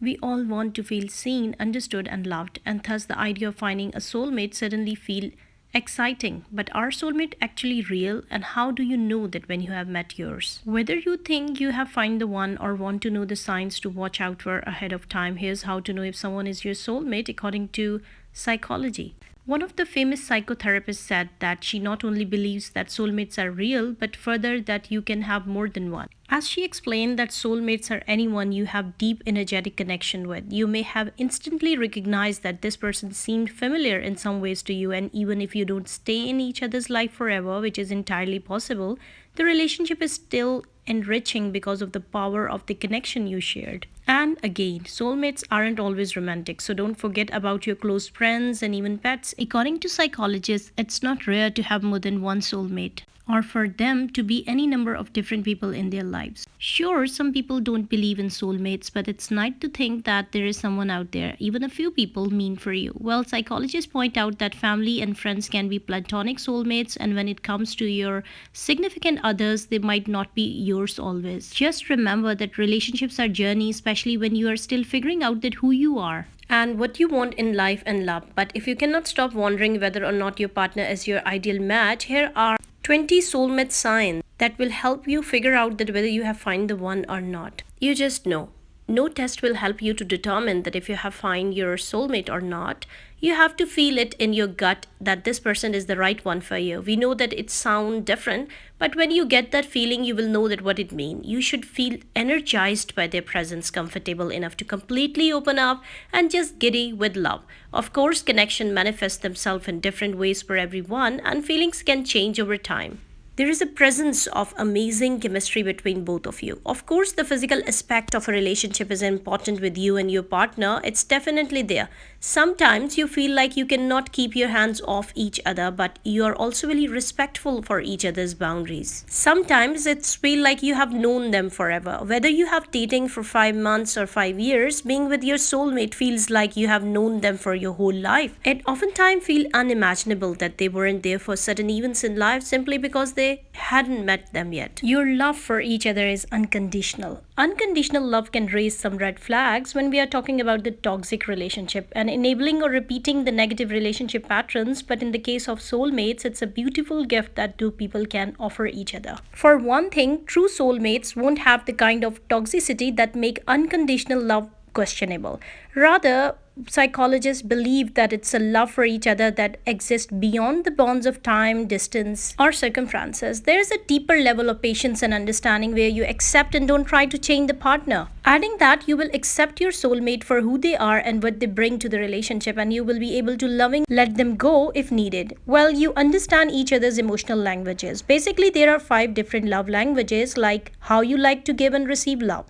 We all want to feel seen, understood, and loved, and thus the idea of finding a soulmate suddenly feel exciting. But are soulmate actually real, and how do you know that when you have met yours? Whether you think you have found the one or want to know the signs to watch out for ahead of time, here's how to know if someone is your soulmate according to psychology. One of the famous psychotherapists said that she not only believes that soulmates are real, but further that you can have more than one. As she explained that soulmates are anyone you have deep energetic connection with. You may have instantly recognized that this person seemed familiar in some ways to you, and even if you don't stay in each other's life forever, which is entirely possible, the relationship is still enriching because of the power of the connection you shared. And again, soulmates aren't always romantic, so don't forget about your close friends and even pets. According to psychologists, it's not rare to have more than one soulmate, or for them to be any number of different people in their lives. Sure, some people don't believe in soulmates, but it's nice to think that there is someone out there, even a few people, mean for you. Well, psychologists point out that family and friends can be platonic soulmates, and when it comes to your significant others, they might not be yours always. Just remember that relationships are journeys, especially when you are still figuring out that who you are and what you want in life and love. But if you cannot stop wondering whether or not your partner is your ideal match, here are 20 soulmate signs that will help you figure out that whether you have found the one or not. You just know. No test will help you to determine that if you have found your soulmate or not. You have to feel it in your gut that this person is the right one for you. We know that it sounds different, but when you get that feeling, you will know that what it means. You should feel energized by their presence, comfortable enough to completely open up and just giddy with love. Of course, connection manifests themselves in different ways for everyone, and feelings can change over time. There is a presence of amazing chemistry between both of you. Of course, the physical aspect of a relationship is important with you and your partner. It's definitely there. Sometimes you feel like you cannot keep your hands off each other, but you are also really respectful for each other's boundaries. Sometimes it's feel like you have known them forever. Whether you have dating for 5 months or 5 years, being with your soulmate feels like you have known them for your whole life. It oftentimes feels unimaginable that they weren't there for certain events in life simply because they hadn't met them yet. Your love for each other is unconditional. Unconditional love can raise some red flags when we are talking about the toxic relationship and enabling or repeating the negative relationship patterns, but in the case of soulmates, it's a beautiful gift that two people can offer each other. For one thing, true soulmates won't have the kind of toxicity that make unconditional love questionable. Rather, psychologists believe that it's a love for each other that exists beyond the bonds of time, distance, or circumstances. There is a deeper level of patience and understanding where you accept and don't try to change the partner. Adding that, you will accept your soulmate for who they are and what they bring to the relationship, and you will be able to loving let them go if needed. Well, you understand each other's emotional languages. Basically, there are 5 different love languages, like how you like to give and receive love.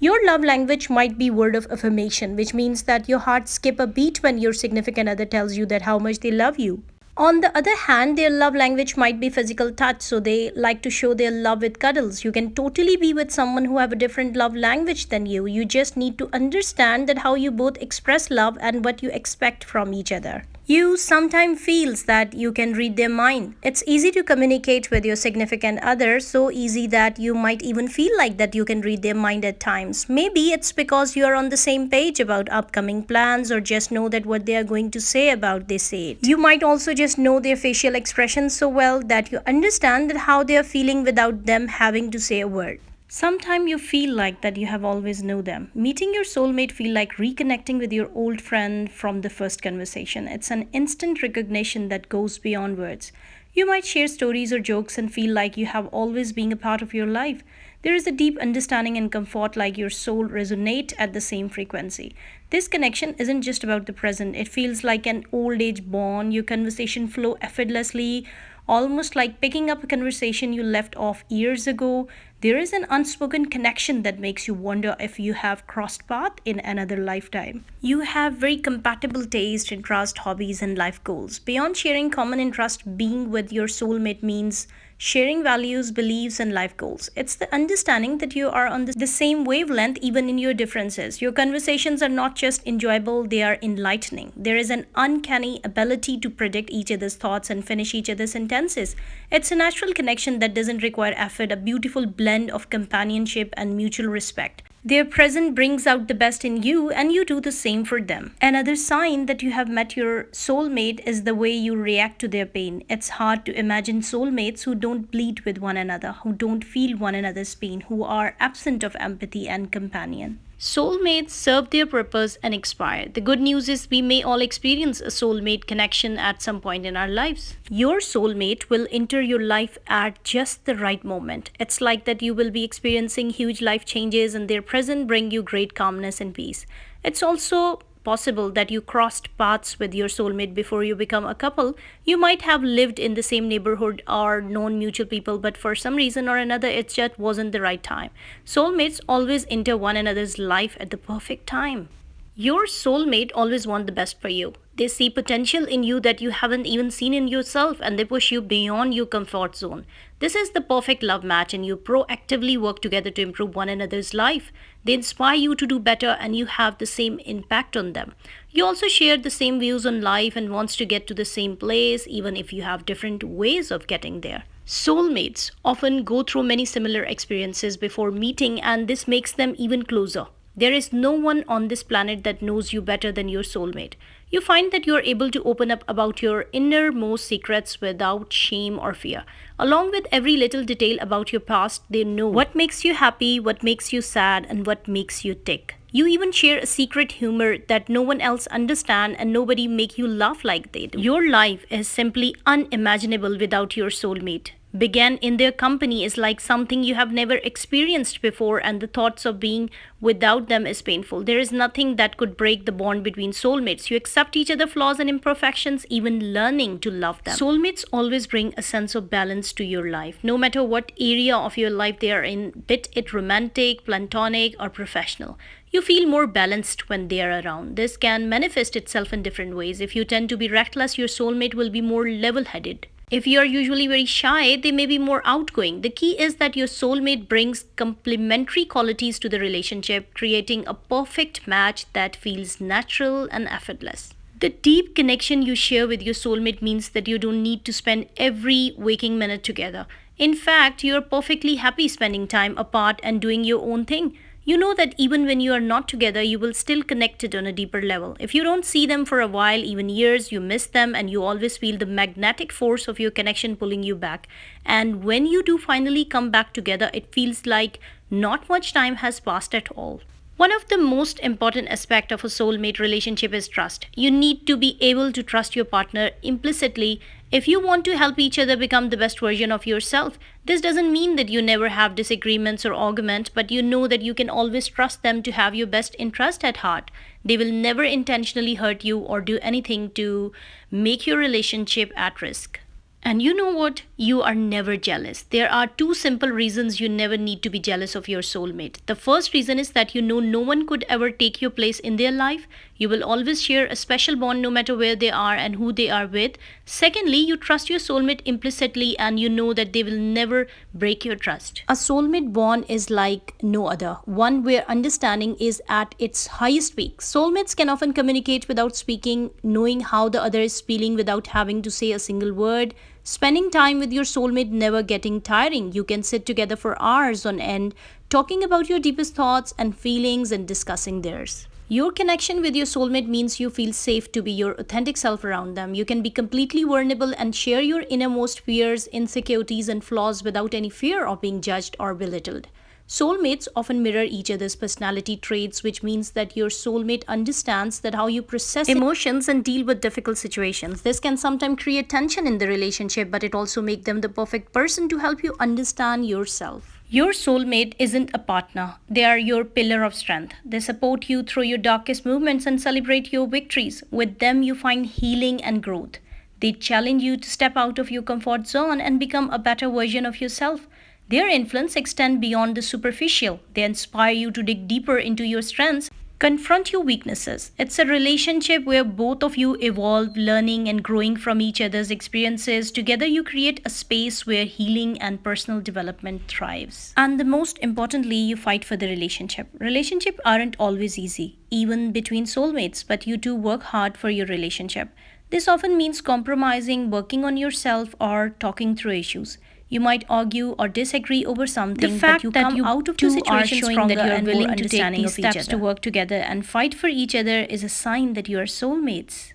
Your love language might be word of affirmation, which means that your heart skip a beat when your significant other tells you that how much they love you. On the other hand, their love language might be physical touch, so they like to show their love with cuddles. You can totally be with someone who have a different love language than you. You just need to understand that how you both express love and what you expect from each other. You sometimes feels that you can read their mind. It's easy to communicate with your significant other, so easy that you might even feel like that you can read their mind at times. Maybe it's because you are on the same page about upcoming plans, or just know that what they are going to say about they say it. You might also just know their facial expressions so well that you understand that how they are feeling without them having to say a word. Sometimes you feel like that you have always know them. Meeting your soulmate feel like reconnecting with your old friend from the first conversation. It's an instant recognition that goes beyond words. You might share stories or jokes and feel like you have always been a part of your life. There is a deep understanding and comfort, like your soul resonate at the same frequency. This connection isn't just about the present. It feels like an old age bond. Your conversation flow effortlessly, almost like picking up a conversation you left off years ago. There is an unspoken connection that makes you wonder if you have crossed paths in another lifetime. You have very compatible taste, interest, hobbies, and life goals. Beyond sharing common interest, being with your soulmate means sharing values, beliefs, and life goals. It's the understanding that you are on the same wavelength even in your differences. Your conversations are not just enjoyable, they are enlightening. There is an uncanny ability to predict each other's thoughts and finish each other's sentences. It's a natural connection that doesn't require effort, a beautiful blend of companionship and mutual respect. Their presence brings out the best in you, and you do the same for them. Another sign that you have met your soulmate is the way you react to their pain. It's hard to imagine soulmates who don't bleed with one another, who don't feel one another's pain, who are absent of empathy and companion. Soulmates serve their purpose and expire. The good news is we may all experience a soulmate connection at some point in our lives. Your soulmate will enter your life at just the right moment. It's like that you will be experiencing huge life changes and their presence bring you great calmness and peace. It's also possible that you crossed paths with your soulmate before you become a couple. You might have lived in the same neighborhood or known mutual people, but for some reason or another, it just wasn't the right time. Soulmates always enter one another's life at the perfect time. Your soulmate always wants the best for you. They see potential in you that you haven't even seen in yourself and they push you beyond your comfort zone. This is the perfect love match and you proactively work together to improve one another's life. They inspire you to do better and you have the same impact on them. You also share the same views on life and wants to get to the same place even if you have different ways of getting there. Soulmates often go through many similar experiences before meeting and this makes them even closer. There is no one on this planet that knows you better than your soulmate. You find that you are able to open up about your innermost secrets without shame or fear. Along with every little detail about your past, they know what makes you happy, what makes you sad, and what makes you tick. You even share a secret humor that no one else understands and nobody make you laugh like they do. Your life is simply unimaginable without your soulmate. Began in their company is like something you have never experienced before and the thoughts of being without them is painful. There is nothing that could break the bond between soulmates. You accept each other's flaws and imperfections, even learning to love them. Soulmates always bring a sense of balance to your life, no matter what area of your life they are in, be it romantic, platonic, or professional. You feel more balanced when they are around. This can manifest itself in different ways. If you tend to be reckless, your soulmate will be more level headed. If you are usually very shy, they may be more outgoing. The key is that your soulmate brings complementary qualities to the relationship, creating a perfect match that feels natural and effortless. The deep connection you share with your soulmate means that you don't need to spend every waking minute together. In fact, you're perfectly happy spending time apart and doing your own thing. You know that even when you are not together, you will still connect it on a deeper level. If you don't see them for a while, even years, you miss them and you always feel the magnetic force of your connection pulling you back. And when you do finally come back together, it feels like not much time has passed at all. One of the most important aspects of a soulmate relationship is trust. You need to be able to trust your partner implicitly if you want to help each other become the best version of yourself. This doesn't mean that you never have disagreements or arguments, but you know that you can always trust them to have your best interest at heart. They will never intentionally hurt you or do anything to make your relationship at risk. And you know what? You are never jealous. There are two simple reasons you never need to be jealous of your soulmate. The first reason is that you know no one could ever take your place in their life. You will always share a special bond no matter where they are and who they are with. Secondly, you trust your soulmate implicitly and you know that they will never break your trust. A soulmate bond is like no other, one where understanding is at its highest peak. Soulmates can often communicate without speaking, knowing how the other is feeling without having to say a single word. Spending time with your soulmate never getting tiring. You can sit together for hours on end, talking about your deepest thoughts and feelings and discussing theirs. Your connection with your soulmate means you feel safe to be your authentic self around them. You can be completely vulnerable and share your innermost fears, insecurities, and flaws without any fear of being judged or belittled. Soulmates often mirror each other's personality traits, which means that your soulmate understands that how you process emotions and deal with difficult situations. This can sometimes create tension in the relationship, but it also makes them the perfect person to help you understand yourself. Your soulmate isn't a partner. They are your pillar of strength. They support you through your darkest moments and celebrate your victories. With them, you find healing and growth. They challenge you to step out of your comfort zone and become a better version of yourself. Their influence extends beyond the superficial. They inspire you to dig deeper into your strengths, confront your weaknesses. It's a relationship where both of you evolve, learning and growing from each other's experiences. Together, you create a space where healing and personal development thrives. And the most importantly, you fight for the relationship. Relationships aren't always easy, even between soulmates, but you do work hard for your relationship. This often means compromising, working on yourself, or talking through issues. You might argue or disagree over something, but you come out of the situation stronger and willing to take these steps to work together and fight for each other is a sign that you are soulmates.